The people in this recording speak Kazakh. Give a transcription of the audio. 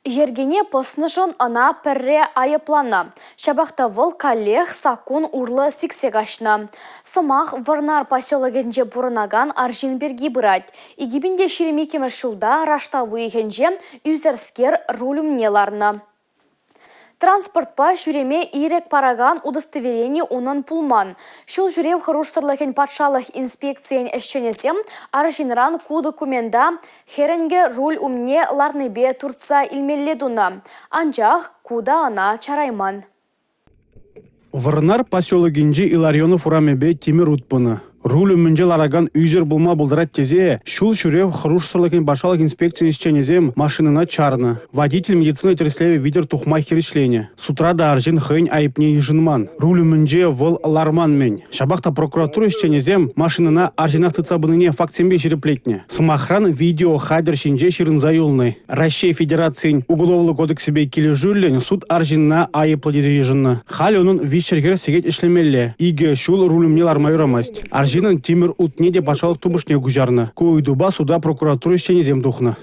Ергене поснышын ана пірре айыплана. Шабақта выл коллег сакун урлы сиксегашна. Сымақ варнар поселогенже бұрынаган аржинберги бұрад. Игибінде шеремекемі шулда раштаву егенже үзерскер рулюмнеларны. Транспортпа жүреме ирек параган удостоверение унан пулман. Шул жүрев хұрушсырлығын патшалық инспекциян әшченесем, аржинран ку документа херенге руль умне ларнебе Турция илмелледуна. Анжақ куда ана чарайман. Варнар поселогинже Иларионов урамебе Тимир утпыны. Руль умменже лараган үзер булма булдырат тезе, шул жүрев хұрушсырлығын башалық инспекциян әшченесем машинына чарны. Водитель медицина треслеве видер тухма херешление. С утра да аржин хэнь айыпне ежинман. Руль умменже вол ларман мен. Шабақта прокуратура әшченесем машинына аржинах тыцабыныне фактсембе жереплетне. Самохран видео хадер шинже ширынза юлны. Россия Федерациян уголовлы кодексебе келе жүрлен суд аржинна айыплы дезе ежинны. Халі onun вишчергер сегет ішлемелле. Иге шул руль умне ларма юрамасть. Аржинын Тимир утне де башалық тубышне гужарны. Койдуба суда прокуратура ищенезем тухны.